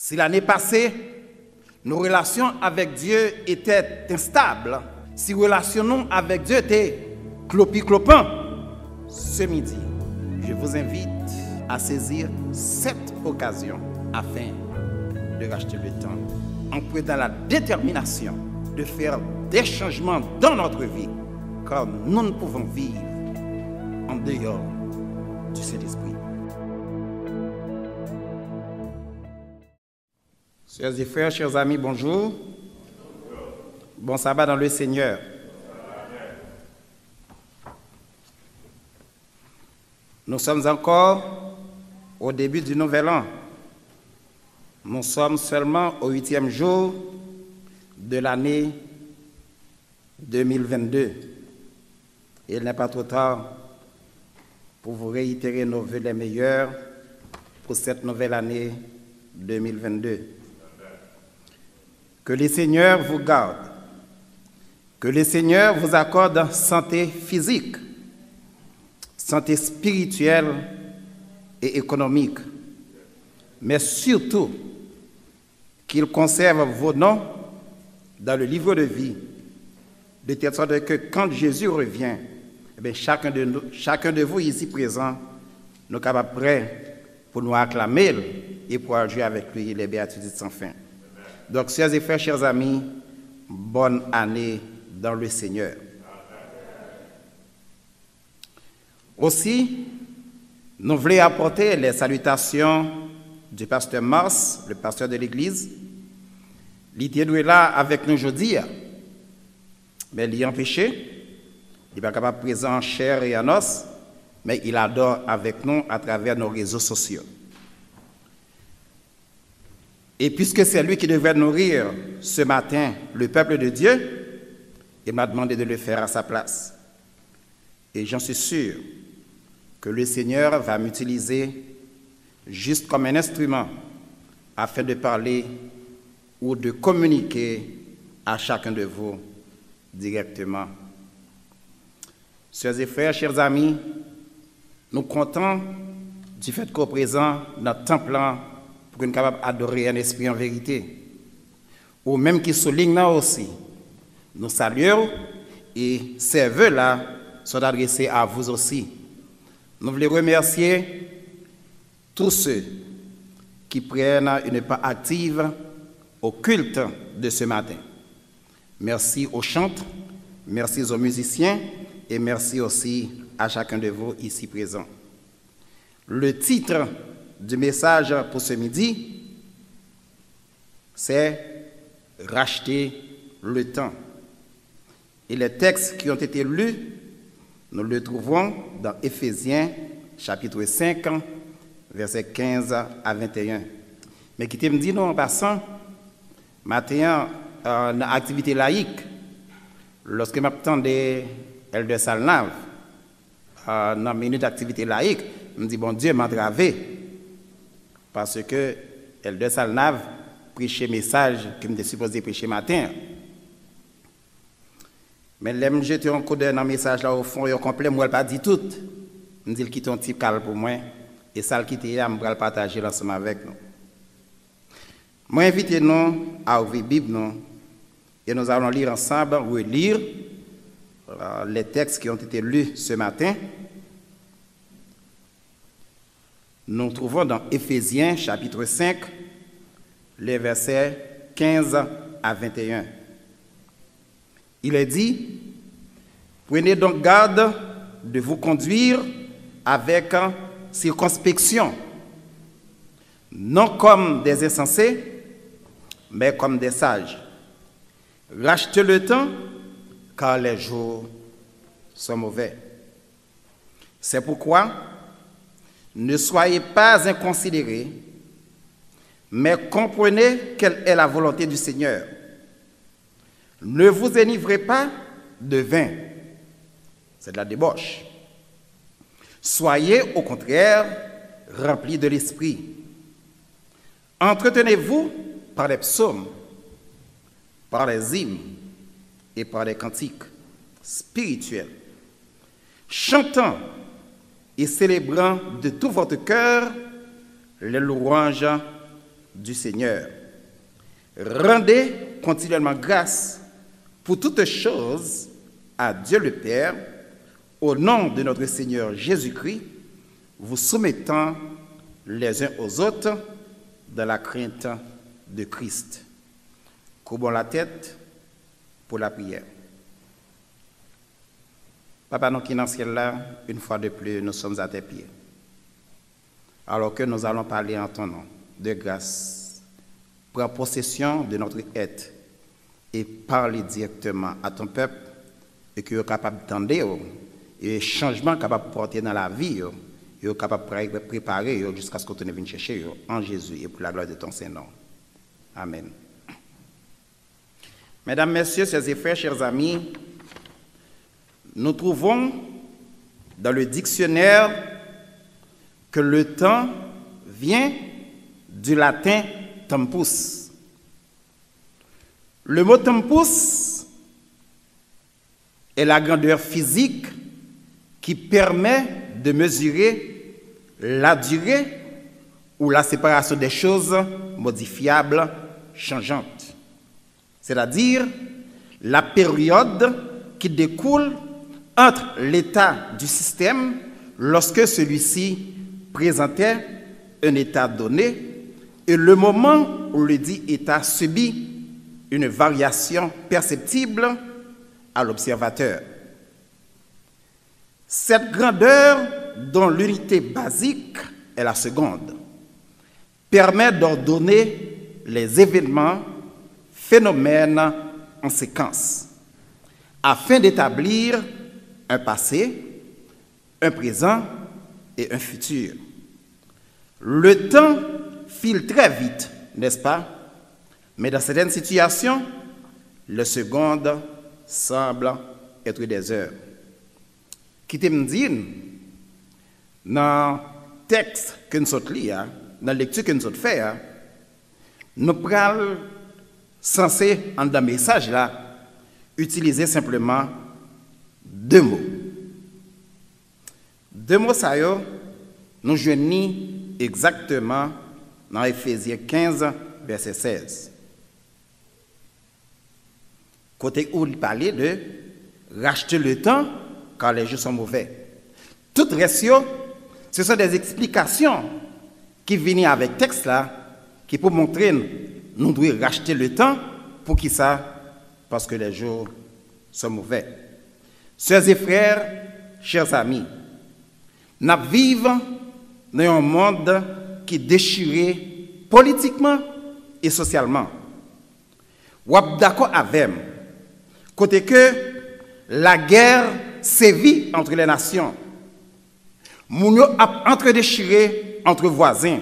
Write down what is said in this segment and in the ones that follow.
Si l'année passée, nos relations avec Dieu étaient instables, si relationnons avec Dieu étaient clopi-clopant, ce midi, je vous invite à saisir cette occasion afin de racheter le temps, en prenant la détermination de faire des changements dans notre vie, car nous ne pouvons vivre en dehors du Saint-Esprit. Chers et frères, chers amis, bonjour. Bon sabbat dans le Seigneur. Nous sommes encore au début du nouvel an. Nous sommes seulement au 8e jour de l'année 2022. Il n'est pas trop tard pour vous réitérer nos vœux les meilleurs pour cette nouvelle année 2022. Que le Seigneur vous garde, que le Seigneur vous accorde santé physique, santé spirituelle et économique, mais surtout qu'il conserve vos noms dans le livre de vie, de telle sorte que quand Jésus revient, eh bien, chacun de vous ici présent, nous sommes capables prêts pour nous acclamer et pour jouer avec lui les béatitudes sans fin. Donc, chers et frères, chers amis, bonne année dans le Seigneur. Aussi, nous voulons apporter les salutations du pasteur Mars, le pasteur de l'Église. Il était là avec nous aujourd'hui, mais il est empêché. Il n'est pas capable de présent en chair et en os, mais il adore avec nous à travers nos réseaux sociaux. Et puisque c'est lui qui devait nourrir ce matin le peuple de Dieu, il m'a demandé de le faire à sa place. Et j'en suis sûr que le Seigneur va m'utiliser juste comme un instrument afin de parler ou de communiquer à chacun de vous directement. Chers et frères, chers amis, nous comptons du fait qu'au présent, notre temple pour être capable d'adorer un esprit en vérité. Ou même qui souligne là aussi. Nous saluons et ces vœux-là sont adressés à vous aussi. Nous voulons remercier tous ceux qui prennent une part active au culte de ce matin. Merci aux chantres, merci aux musiciens et merci aussi à chacun de vous ici présents. Le titre du message pour ce midi, c'est « Racheter le temps ». Et les textes qui ont été lus, nous les trouvons dans Éphésiens, chapitre 5, versets 15 à 21. Mais qui me dit, non, en passant, maintenant, dans l'activité laïque, lorsque je m'attendais Elder Salnave, dans la minute d'activité laïque, je me dis, bon Dieu m'a entravé. Parce que Elder Salnave prêchait message que je supposé prêcher matin. Mais là, je jette un coup d'œil dans le message là au fond, il est complet, moi, je ne pas dit tout. Je dis qu'il est un petit calme pour moi. Et ça, qui était là, je vais le partager ensemble avec nous. Moi, invitez-nous à ouvrir la Bible, et nous allons lire ensemble, relire les textes qui ont été lus ce matin. Nous trouvons dans Éphésiens, chapitre 5, les versets 15 à 21. Il est dit, « Prenez donc garde de vous conduire avec circonspection, non comme des insensés, mais comme des sages. Rachetez le temps, car les jours sont mauvais. C'est pourquoi, ne soyez pas inconsidérés, mais comprenez quelle est la volonté du Seigneur. Ne vous enivrez pas de vin, c'est de la débauche. Soyez au contraire remplis de l'esprit. Entretenez-vous par les psaumes, par les hymnes et par les cantiques spirituels, chantant et célébrant de tout votre cœur les louanges du Seigneur. Rendez continuellement grâce pour toutes choses à Dieu le Père, au nom de notre Seigneur Jésus-Christ, vous soumettant les uns aux autres dans la crainte de Christ. Courbons la tête pour la prière. Papa, nous qui dans le ciel là, une fois de plus, nous sommes à tes pieds. Alors que nous allons parler en ton nom, de grâce, prends possession de notre être et parler directement à ton peuple et que tu es capable d'entendre et changement capable de porter dans la vie, et capable de préparer jusqu'à ce que tu viennes chercher en Jésus et pour la gloire de ton Saint-Nom. Amen. Mesdames, Messieurs, chers et frères, chers amis, nous trouvons dans le dictionnaire que le temps vient du latin tempus. Le mot tempus est la grandeur physique qui permet de mesurer la durée ou la séparation des choses modifiables, changeantes. C'est-à-dire la période qui découle entre l'état du système lorsque celui-ci présentait un état donné et le moment où le dit état subit une variation perceptible à l'observateur. Cette grandeur, dont l'unité basique est la seconde, permet d'ordonner les événements, phénomènes en séquence, afin d'établir un passé, un présent et un futur. Le temps file très vite, n'est-ce pas? Mais dans certaines situations, les secondes semblent être des heures. Qui te me dit, dans le texte que nous avons lu, dans la lecture que nous avons fait, nous sommes censés, dans le message là, utiliser simplement deux mots. Deux mots, ça y est, nous joignons exactement dans Éphésiens 15, verset 16. Côté où il parlait de racheter le temps quand les jours sont mauvais. Tout ratio, ce sont des explications qui viennent avec le texte là, qui pour montrer nous devons racheter le temps pour qui ça? Parce que les jours sont mauvais. Sœurs et frères, chers amis, nous vivons dans un monde qui est déchiré politiquement et socialement. Vous êtes d'accord avec moi? Côté que la guerre sévit entre les nations. Moun yo ap entre déchiré entre voisins.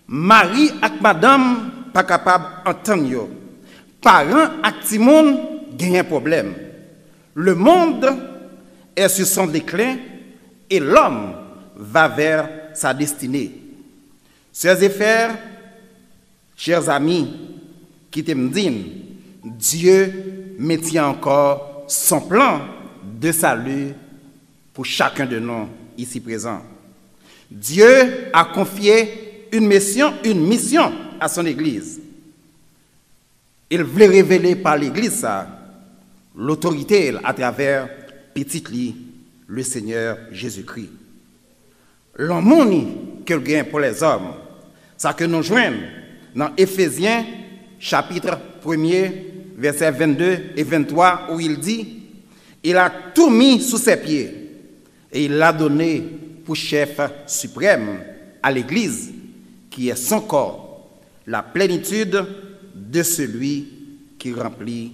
Mari ak madame pas capable entendre yo. Parents ak ti moun gen un problème. Le monde est sur son déclin et l'homme va vers sa destinée. Sœurs et frères, chers amis, qui te me disent, Dieu maintient encore son plan de salut pour chacun de nous ici présents. Dieu a confié une mission à son Église. Il voulait révéler par l'Église l'autorité à travers petit lit, le Seigneur Jésus-Christ. L'amour qu'il gagne pour les hommes, ça que nous joignons dans Éphésiens chapitre 1er, versets 22 et 23, où il dit, il a tout mis sous ses pieds et il l'a donné pour chef suprême à l'Église, qui est son corps, la plénitude de celui qui remplit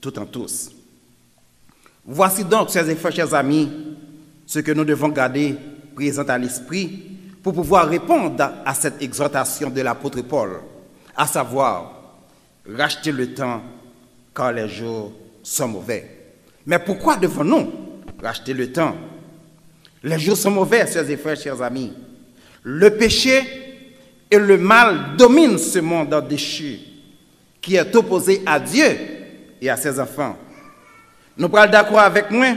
tout en tous. Voici donc, chers et frères, chers amis, ce que nous devons garder présent à l'esprit pour pouvoir répondre à cette exhortation de l'apôtre Paul, à savoir, racheter le temps quand les jours sont mauvais. Mais pourquoi devons-nous racheter le temps? Les jours sont mauvais, chers et frères, chers amis. Le péché et le mal dominent ce monde déchu qui est opposé à Dieu et à ses enfants. Nous parlons d'accord avec moi,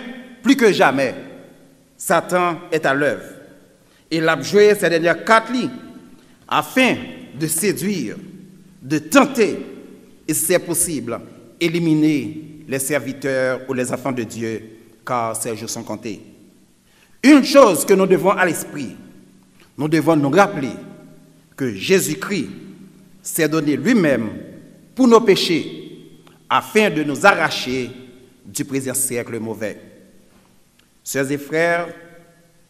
plus que jamais, Satan est à l'œuvre. Il a joué ces dernières 4 lits afin de séduire, de tenter, et si c'est possible, éliminer les serviteurs ou les enfants de Dieu, car ces jours sont comptés. Une chose que nous devons à l'esprit, nous devons nous rappeler que Jésus-Christ s'est donné lui-même pour nos péchés, afin de nous arracher du présent siècle mauvais. Sœurs et frères,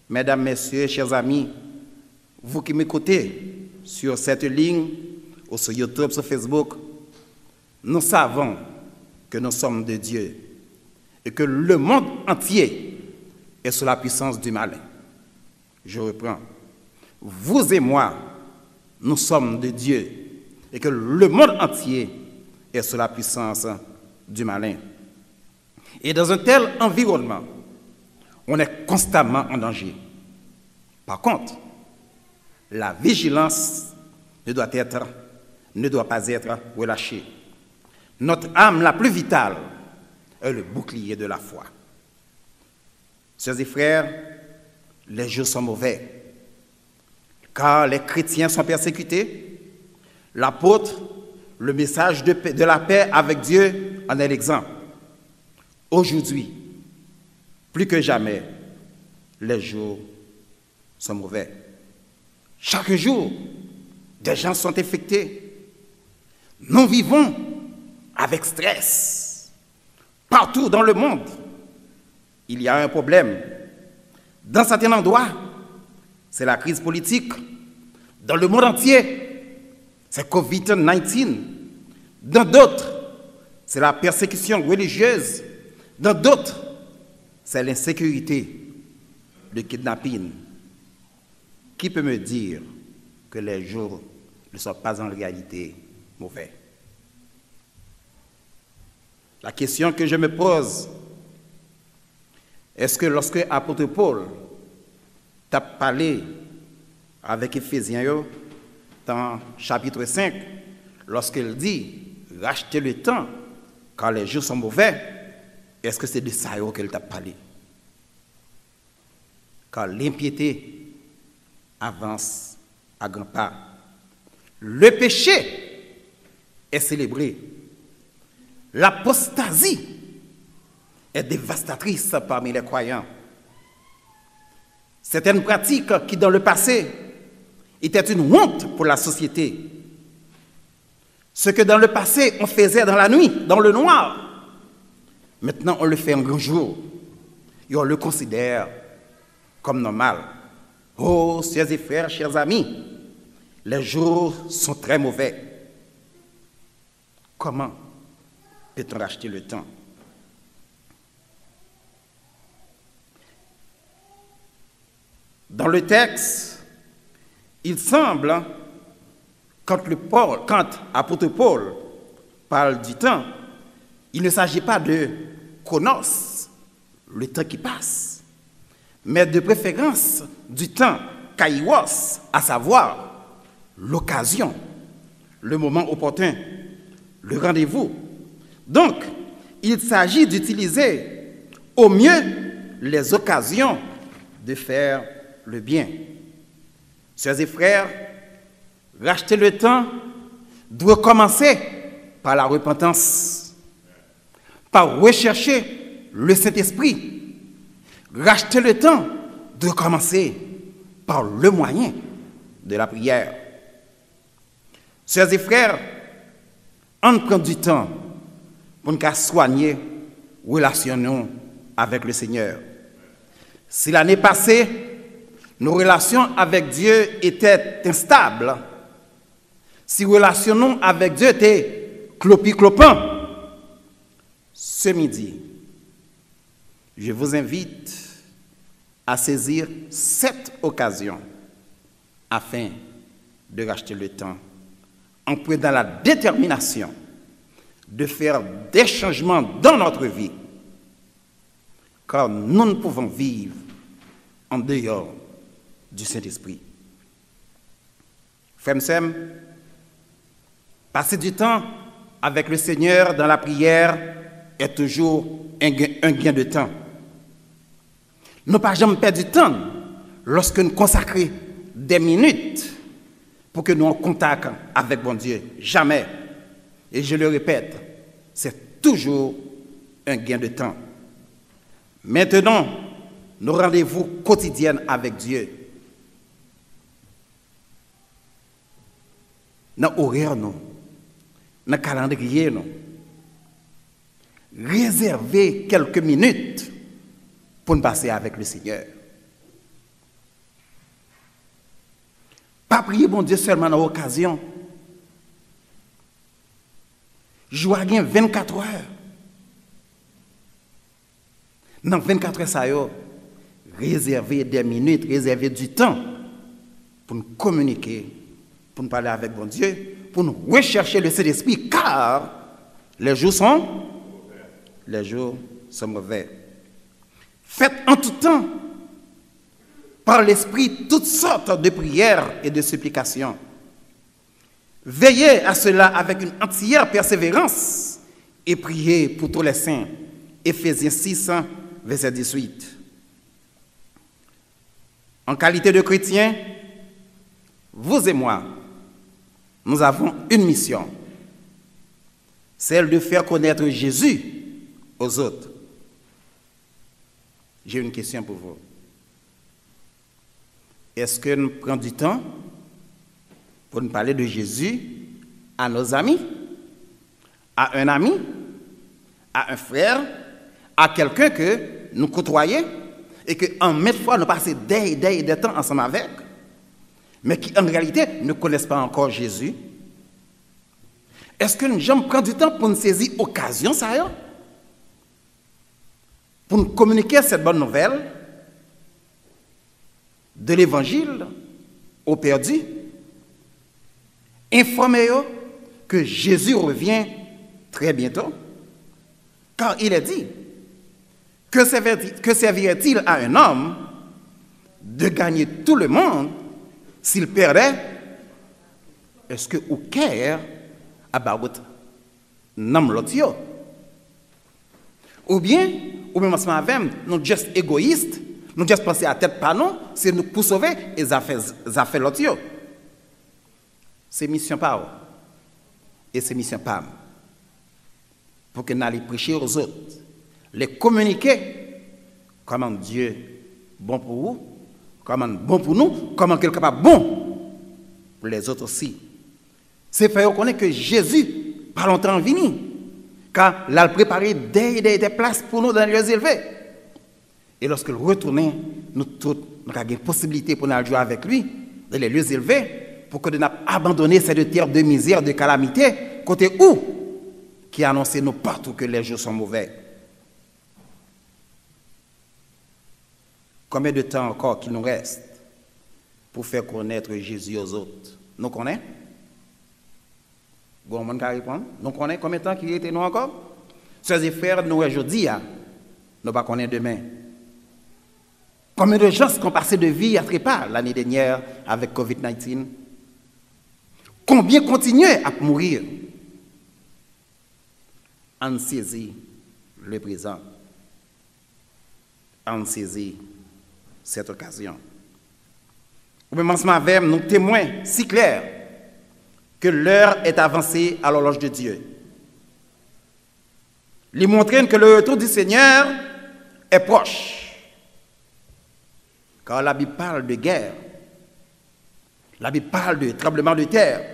mesdames, messieurs, chers amis, vous qui m'écoutez sur cette ligne, ou sur YouTube, sur Facebook, nous savons que nous sommes de Dieu et que le monde entier est sous la puissance du malin. Je reprends. Vous et moi, nous sommes de Dieu et que le monde entier est sous la puissance du malin. Et dans un tel environnement, on est constamment en danger. Par contre, la vigilance ne doit pas être relâchée. Notre âme la plus vitale est le bouclier de la foi. Sœurs et frères, les jours sont mauvais, car les chrétiens sont persécutés. L'apôtre, le message de la paix avec Dieu en est l'exemple. Aujourd'hui, plus que jamais, les jours sont mauvais. Chaque jour, des gens sont infectés. Nous vivons avec stress. Partout dans le monde, il y a un problème. Dans certains endroits, c'est la crise politique. Dans le monde entier, c'est Covid-19. Dans d'autres, c'est la persécution religieuse. Dans d'autres, c'est l'insécurité, le kidnapping. Qui peut me dire que les jours ne sont pas en réalité mauvais? La question que je me pose, est-ce que lorsque l'apôtre Paul t'a parlé avec Éphésiens dans chapitre 5, lorsqu'il dit « rachetez le temps car les jours sont mauvais », est-ce que c'est de ça qu'elle t'a parlé? Car l'impiété avance à grands pas. Le péché est célébré. L'apostasie est dévastatrice parmi les croyants. Certaines pratiques qui, dans le passé, étaient une honte pour la société. Ce que dans le passé, on faisait dans la nuit, dans le noir, maintenant, on le fait en grand jour. Et on le considère comme normal. Oh, chers et frères, chers amis, les jours sont très mauvais. Comment peut-on racheter le temps? Dans le texte, il semble, quand l'apôtre Paul parle du temps, il ne s'agit pas de chronos, le temps qui passe, mais de préférence du temps kairos, à savoir l'occasion, le moment opportun, le rendez-vous. Donc, il s'agit d'utiliser au mieux les occasions de faire le bien. Sœurs et frères, racheter le temps doit commencer par la repentance, par rechercher le Saint-Esprit. Racheter le temps doit commencer par le moyen de la prière. Sœurs et frères, on prend du temps pour nous soigner relationnons avec le Seigneur. Si l'année passée, nos relations avec Dieu étaient instables, si relationnons avec Dieu étaient clopi-clopants, ce midi, je vous invite à saisir cette occasion afin de racheter le temps en prenant la détermination de faire des changements dans notre vie, car nous ne pouvons vivre en dehors du Saint-Esprit. Frères et sœurs, passer du temps avec le Seigneur dans la prière est toujours un gain de temps. Nous ne pas jamais perdre du temps lorsque nous consacrons des minutes pour que nous en contact avec bon Dieu. Jamais. Et je le répète, c'est toujours un gain de temps. Maintenant, nos rendez-vous quotidiens avec Dieu. Dans l'horaire, dans le calendrier, réservez quelques minutes pour nous passer avec le Seigneur. Pas prier bon Dieu seulement dans l'occasion. Joie 24 heures. Dans 24 heures, ça y est, réserver des minutes, réserver du temps pour nous communiquer, pour nous parler avec bon Dieu, pour nous rechercher le Saint-Esprit, car les jours sont mauvais. Faites en tout temps, par l'Esprit, toutes sortes de prières et de supplications. Veillez à cela avec une entière persévérance et priez pour tous les saints. Éphésiens 6, verset 18. En qualité de chrétiens, vous et moi, nous avons une mission, celle de faire connaître Jésus aux autres. J'ai une question pour vous. Est-ce que nous prenons du temps pour nous parler de Jésus à nos amis, à un ami, à un frère, à quelqu'un que nous côtoyons et qu'en maintes fois nous passons des temps ensemble avec, mais qui en réalité ne connaissent pas encore Jésus? Est-ce que nous jamais prendre du temps pour nous saisir l'occasion, ça y est, pour nous communiquer cette bonne nouvelle de l'Évangile aux perdus? Informez-vous que Jésus revient très bientôt, car il est dit, que servirait-il à un homme de gagner tout le monde s'il perdait? Est-ce que au cœur à Barout nam l'autre? Ou bien même ensemble avec nous juste égoïstes, nous juste penser à tête pas non, c'est nous pour sauver et affaires l'autre. C'est mission pas et c'est mission pas pour que nous allions prêcher aux autres, les communiquer comment Dieu est bon pour vous, comment bon pour nous, comment quelque part bon pour les autres aussi. C'est faire reconnaître que Jésus, pas longtemps venu, car il a préparé des places pour nous dans les lieux élevés. Et lorsque nous retournons, nous avons une possibilité pour nous jouer avec lui dans les lieux élevés, pour que nous abandonnions cette terre de misère, de calamité, côté où qui annonce nous partout que les jours sont mauvais. Combien de temps encore qu'il nous reste pour faire connaître Jésus aux autres? Nous connaissons? Bon, on va répondre. Nous connaissons combien de temps qu'il était nous encore? Sœurs et frères, nous aujourd'hui, nous ne pas connaître demain. Combien de gens qui ont passé de vie à trépas l'année dernière avec COVID-19? Combien continuent à mourir? On saisit le présent. On saisit cette occasion. Au même moment avec nous témoins si clairs que l'heure est avancée à l'horloge de Dieu. Lui montrent que le retour du Seigneur est proche. Car la Bible parle de guerre. La Bible parle de tremblement de terre.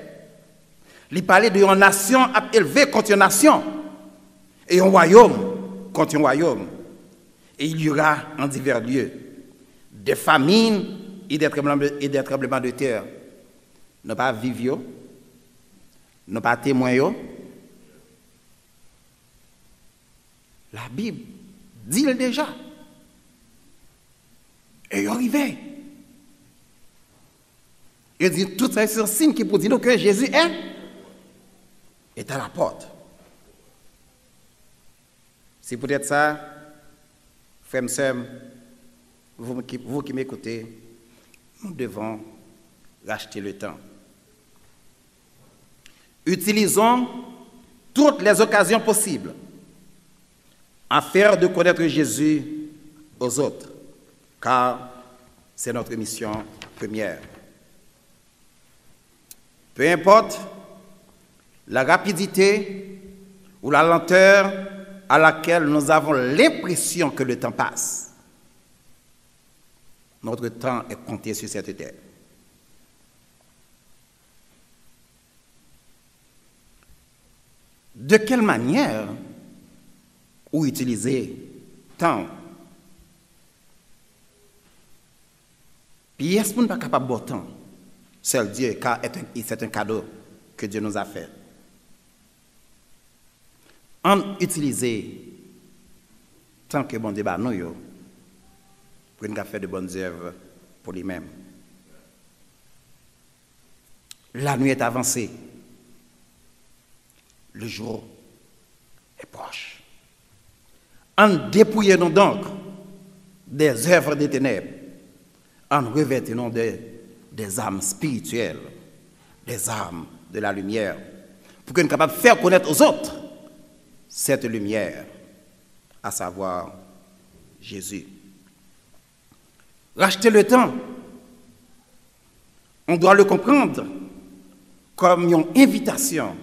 Il parlait d'une nation élevée contre une nation. Et un royaume contre un royaume. Et il y aura en divers lieux des famines et des tremblements de terre. Nous pas vivre, nous pas témoins. La Bible dit le déjà. Et il arrivait. Il dit tout ça, c'est un signe qui pour dire que Jésus est à la porte. C'est peut-être ça, frères et sœurs, vous qui m'écoutez, nous devons racheter le temps. Utilisons toutes les occasions possibles à faire de connaître Jésus aux autres, car c'est notre mission première. Peu importe la rapidité ou la lenteur à laquelle nous avons l'impression que le temps passe, notre temps est compté sur cette terre. De quelle manière ou utiliser temps? Puis est-ce qu'on n'est pas capable de bon temps? Seul Dieu, car c'est un cadeau que Dieu nous a fait. En utiliser tant que bon Dieu nous pour nous faire de bonnes œuvres pour lui-même. La nuit est avancée. Le jour est proche. En dépouillons donc des œuvres des ténèbres, en revêtons des âmes spirituelles, des âmes de la lumière, pour que nous soyons capables de faire connaître aux autres cette lumière, à savoir Jésus. Racheter le temps, on doit le comprendre comme une invitation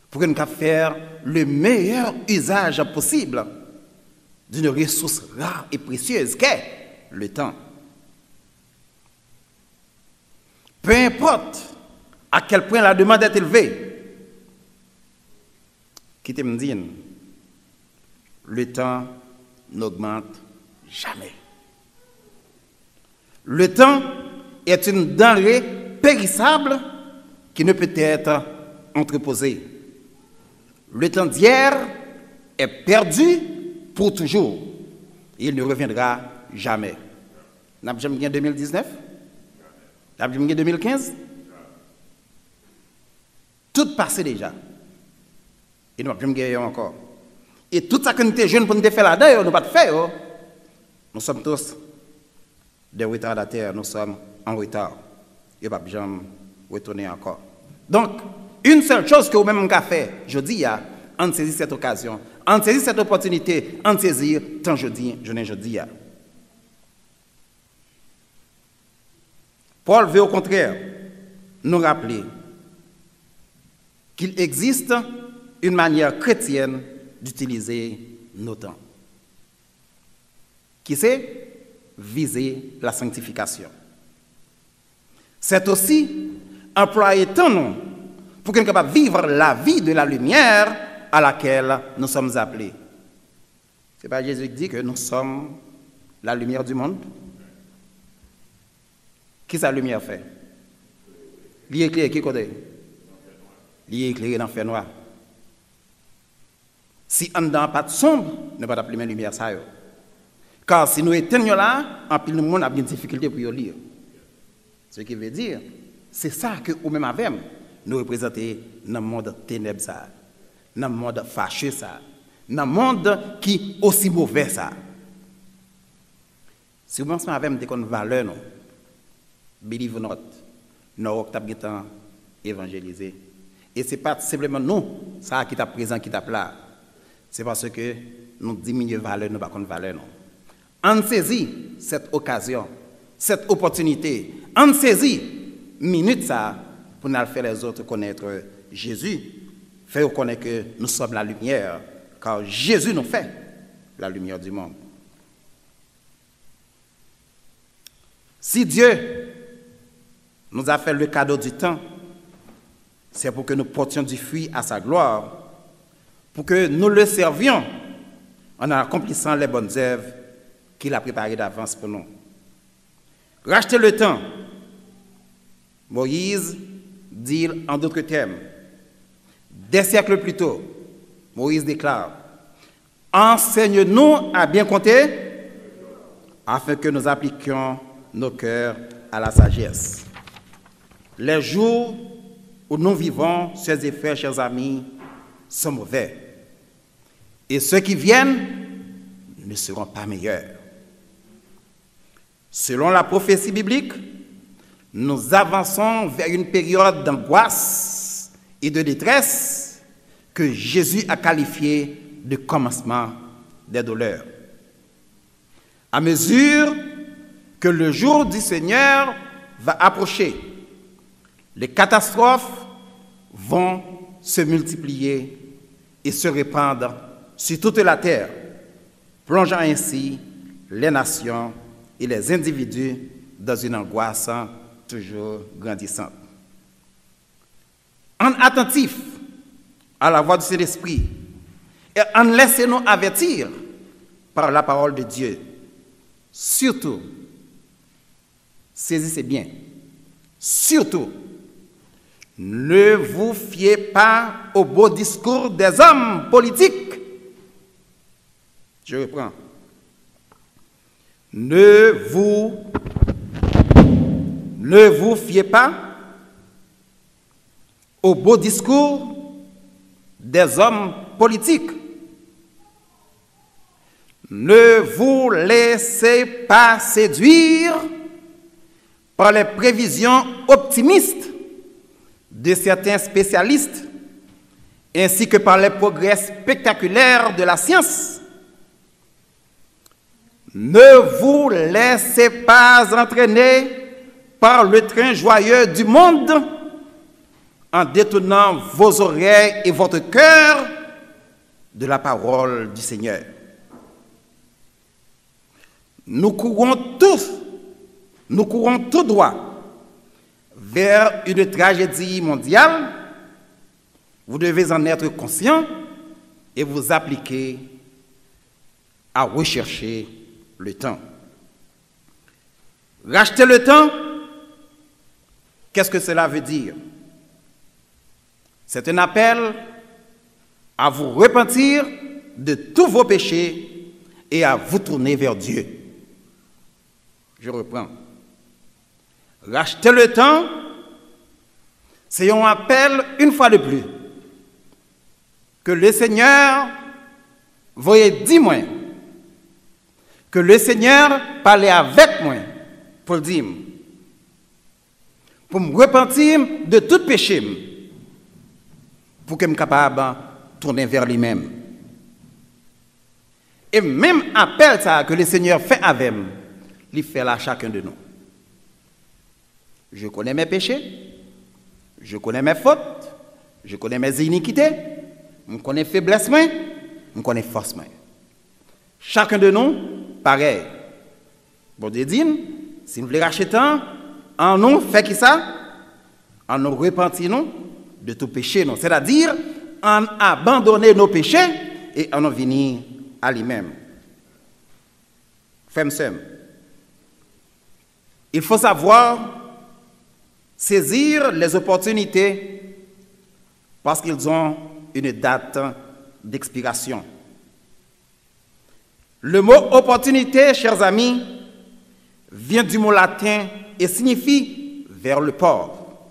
pour que nous puissions faire le meilleur usage possible d'une ressource rare et précieuse qu'est le temps. Peu importe à quel point la demande est élevée, qui te me dit, le temps n'augmente jamais. Le temps est une denrée périssable qui ne peut être entreposée. Le temps d'hier est perdu pour toujours. Il ne reviendra jamais. Nous avons jamais 2019? Nous avons jamais 2015? Tout passé déjà. Et nous n'avons jamais gagné encore. Et tout ça que nous sommes jeunes pour nous faire là-dedans, nous n'avons pas de faire. Nous sommes tous des retardataires, nous sommes en retard. Et nous n'avons jamais retourner encore. Donc, une seule chose que vous-même avez fait, je dis, en saisir cette occasion, en saisir cette opportunité, en saisir tant je dis. Paul veut au contraire nous rappeler qu'il existe une manière chrétienne d'utiliser nos temps. Qui c'est? Viser la sanctification. C'est aussi employer ton nom pour que nous soyons capables de vivre la vie de la lumière à laquelle nous sommes appelés. Ce n'est pas Jésus qui dit que nous sommes la lumière du monde? Qui sa lumière fait? L'y éclaire qui côté? L'y éclairer dans le fer noir. Si on n'a pas de sombre, nous ne pouvons pas appeler lumière ça. Car si nous éteignons là, en pile le monde a une difficulté pour lire. Ce qui veut dire, c'est ça que nous-mêmes avec nous représentons dans le monde ténèbres, dans le monde fâché, dans le monde qui est aussi mauvais. Si vous pensez avec des valeurs, nous, believe not, nous avons évangélisé. Et ce n'est pas simplement nous, ça qui est présent, qui est là. C'est parce que nous diminuons la valeur, nous ne pas de valeur. On saisit cette occasion, cette opportunité, on saisit minute ça pour nous faire les autres connaître Jésus, faire connaître que nous sommes la lumière, car Jésus nous fait la lumière du monde. Si Dieu nous a fait le cadeau du temps, c'est pour que nous portions du fruit à sa gloire, pour que nous le servions en accomplissant les bonnes œuvres qu'il a préparées d'avance pour nous. Racheter le temps. Moïse dit en d'autres termes, des siècles plus tôt, Moïse déclare, enseigne-nous à bien compter afin que nous appliquions nos cœurs à la sagesse. Les jours où nous vivons, chers et frères, chers amis, sont mauvais. Et ceux qui viennent ne seront pas meilleurs. Selon la prophétie biblique, nous avançons vers une période d'angoisse et de détresse que Jésus a qualifiée de commencement des douleurs. À mesure que le jour du Seigneur va approcher, les catastrophes vont se multiplier et se répandre sur toute la terre, plongeant ainsi les nations et les individus dans une angoisse toujours grandissante. En attentif à la voix du Saint-Esprit et en laissant-nous avertir par la parole de Dieu. Surtout, saisissez bien, surtout, ne vous fiez pas aux beaux discours des hommes politiques. Je reprends. Ne vous fiez pas aux beaux discours des hommes politiques. Ne vous laissez pas séduire par les prévisions optimistes de certains spécialistes, ainsi que par les progrès spectaculaires de la science. Ne vous laissez pas entraîner par le train joyeux du monde en détournant vos oreilles et votre cœur de la parole du Seigneur. Nous courons tout droit vers une tragédie mondiale. Vous devez en être conscient et vous appliquer à rechercher le temps. Racheter le temps, qu'est-ce que cela veut dire? C'est un appel à vous repentir de tous vos péchés et à vous tourner vers Dieu. Je reprends. Racheter le temps, c'est un appel une fois de plus que le Seigneur voyait 10 mois, que le Seigneur parlait avec moi pour dire, pour me repentir de tout péché, pour que je sois capable de tourner vers lui-même. Et même appel ça que le Seigneur fait avec moi, il fait à chacun de nous. Je connais mes péchés, je connais mes fautes, je connais mes iniquités, je connais faiblesse, je connais force. Chacun de nous, pareil. Bon, Dieu dit, si nous voulons racheter temps, en nous, fait qui ça? En nous repentir de tout péché, c'est-à-dire en abandonner nos péchés et en en venir à lui-même. Femme sœur, il faut savoir saisir les opportunités parce qu'ils ont une date d'expiration. Le mot opportunité, chers amis, vient du mot latin et signifie vers le port.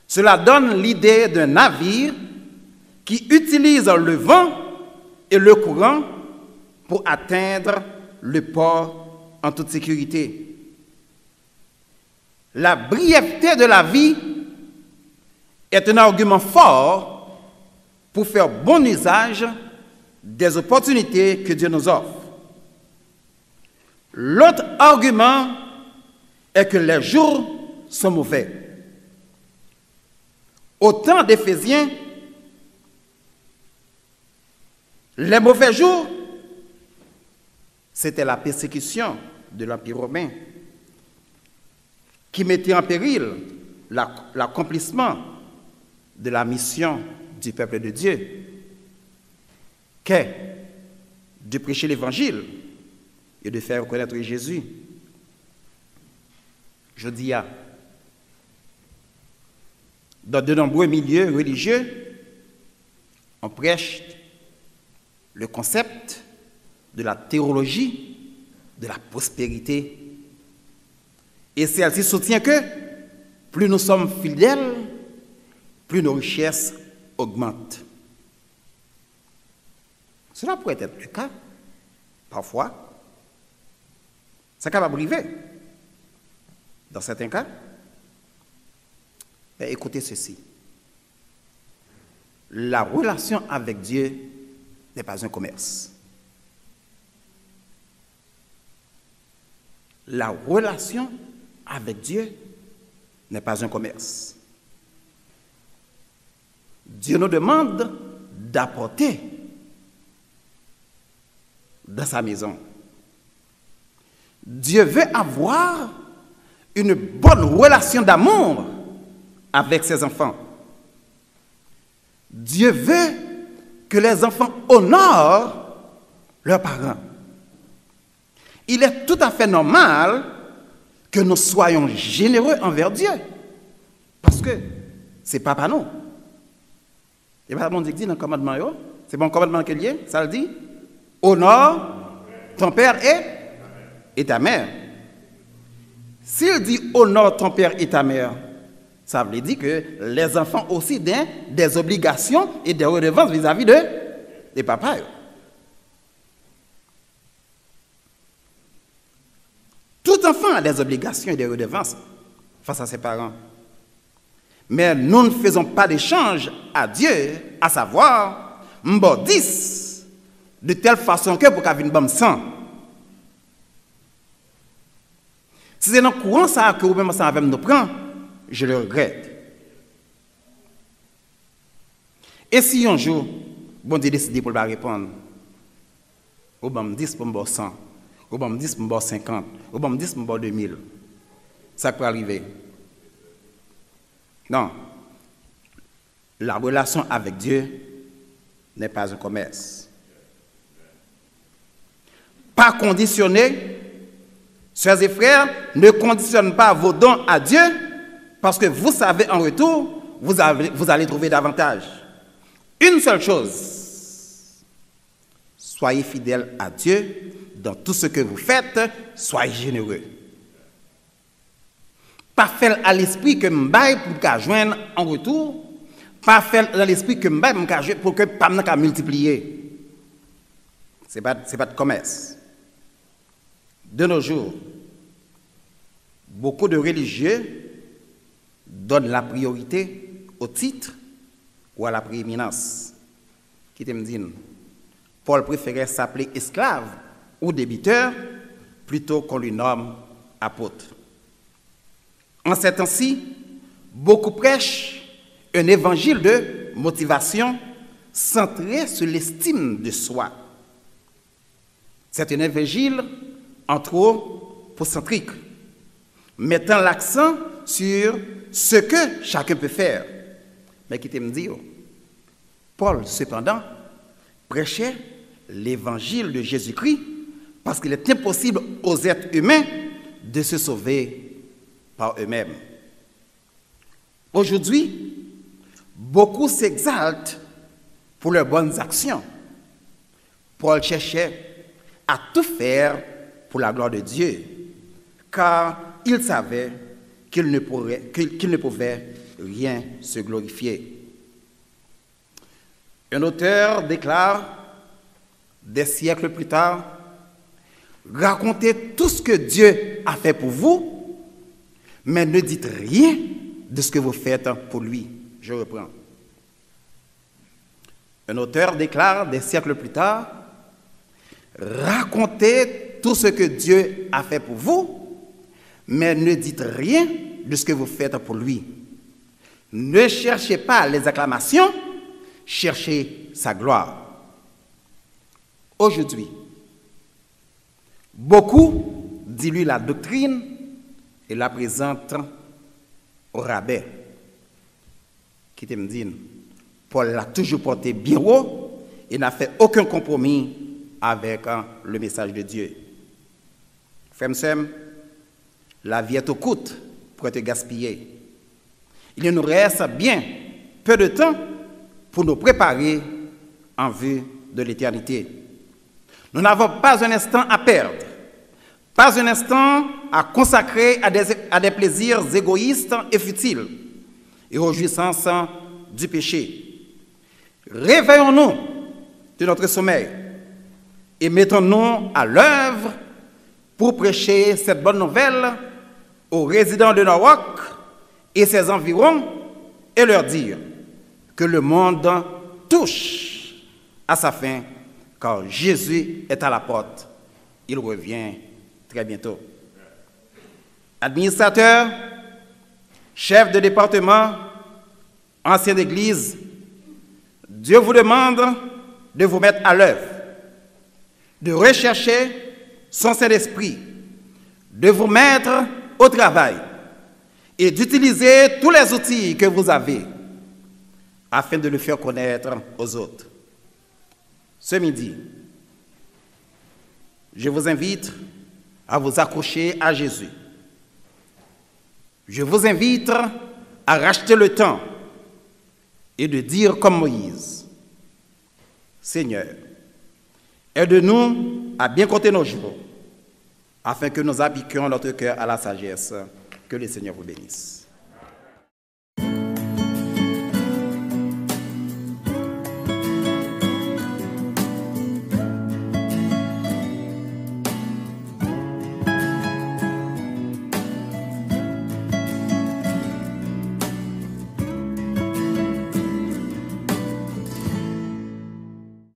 Cela donne l'idée d'un navire qui utilise le vent et le courant pour atteindre le port en toute sécurité. La brièveté de la vie est un argument fort pour faire bon usage des opportunités que Dieu nous offre. L'autre argument est que les jours sont mauvais. Au temps d'Éphésiens, les mauvais jours, c'était la persécution de l'Empire romain qui mettait en péril l'accomplissement de la mission du peuple de Dieu, qu'est de prêcher l'Évangile et de faire connaître Jésus. Je dis dans de nombreux milieux religieux, on prêche le concept de la théologie de la prospérité. Et celle-ci soutient que plus nous sommes fidèles, plus nos richesses augmentent. Cela pourrait être le cas, parfois. C'est capable d'arriver. Dans certains cas. Mais écoutez ceci. La relation avec Dieu n'est pas un commerce. La relation avec Dieu n'est pas un commerce. Dieu nous demande d'apporter dans sa maison. Dieu veut avoir une bonne relation d'amour avec ses enfants. Dieu veut que les enfants honorent leurs parents. Il est tout à fait normal que nous soyons généreux envers Dieu. Parce que c'est papa nous. Et pas mon dit dans le commandement, c'est bon commandement qu'il y a, ça le dit. Honore ton père et ta mère. S'il dit honore ton père et ta mère, ça veut dire que les enfants aussi ont des obligations et des redevances vis-à-vis des papas. Tout enfant a des obligations et des redevances face à ses parents. Mais nous ne faisons pas d'échange à Dieu, à savoir, m'bordis, de telle façon que pour qu'il y ait une bonne sang. Si c'est dans le courant ça que vous-même ça avec nous prend, je le regrette. Et si un jour, bon Dieu décide pour ne pas répondre, ou bien me 10 pour me 100, ou bien me 10 pour me 50, ou bien me 10 pour me 2000, ça peut arriver. Non. La relation avec Dieu n'est pas un commerce. Pas conditionné, sœurs et frères, ne conditionnez pas vos dons à Dieu parce que vous savez en retour, vous allez trouver davantage. Une seule chose, soyez fidèles à Dieu dans tout ce que vous faites, soyez généreux. Pas faire à l'esprit que m'baille pour qu'à joindre en retour, pas faire à l'esprit que m'baille pour que pas m'en multiplier. C'est pas de commerce. De nos jours, beaucoup de religieux donnent la priorité au titre ou à la prééminence. Qui te me dit, Paul préférait s'appeler esclave ou débiteur plutôt qu'on lui nomme apôtre. En ces temps-ci, beaucoup prêchent un évangile de motivation centré sur l'estime de soi. C'est un évangile anthropocentrique, mettant l'accent sur ce que chacun peut faire. Mais qui me dit, Paul, cependant, prêchait l'évangile de Jésus-Christ parce qu'il est impossible aux êtres humains de se sauver par eux-mêmes. Aujourd'hui, beaucoup s'exaltent pour leurs bonnes actions. Paul cherchait à tout faire pour la gloire de Dieu, car il savait qu'il ne pouvait rien se glorifier. Un auteur déclare, des siècles plus tard, « Racontez tout ce que Dieu a fait pour vous, mais ne dites rien de ce que vous faites pour lui. » Je reprends. Un auteur déclare des siècles plus tard, « Racontez tout ce que Dieu a fait pour vous, mais ne dites rien de ce que vous faites pour lui. Ne cherchez pas les acclamations, cherchez sa gloire. » Aujourd'hui, beaucoup diluent la doctrine et la présentent au rabais. Qui te me dit, Paul l'a toujours porté bien haut et n'a fait aucun compromis avec le message de Dieu. Frères, la vie est au coûte pour être gaspillée. Il nous reste bien peu de temps pour nous préparer en vue de l'éternité. Nous n'avons pas un instant à perdre, pas un instant à consacrer à des plaisirs égoïstes et futiles et aux jouissances du péché. Réveillons-nous de notre sommeil et mettons-nous à l'œuvre pour prêcher cette bonne nouvelle aux résidents de Norwalk et ses environs et leur dire que le monde touche à sa fin car Jésus est à la porte. Il revient très bientôt. Administrateurs, chefs de département, anciens d'église, Dieu vous demande de vous mettre à l'œuvre, de rechercher son Saint-Esprit, de vous mettre au travail et d'utiliser tous les outils que vous avez afin de le faire connaître aux autres. Ce midi, je vous invite à vous accrocher à Jésus. Je vous invite à racheter le temps et de dire comme Moïse, Seigneur, aide-nous à bien compter nos jours, afin que nous appliquions notre cœur à la sagesse. Que le Seigneur vous bénisse.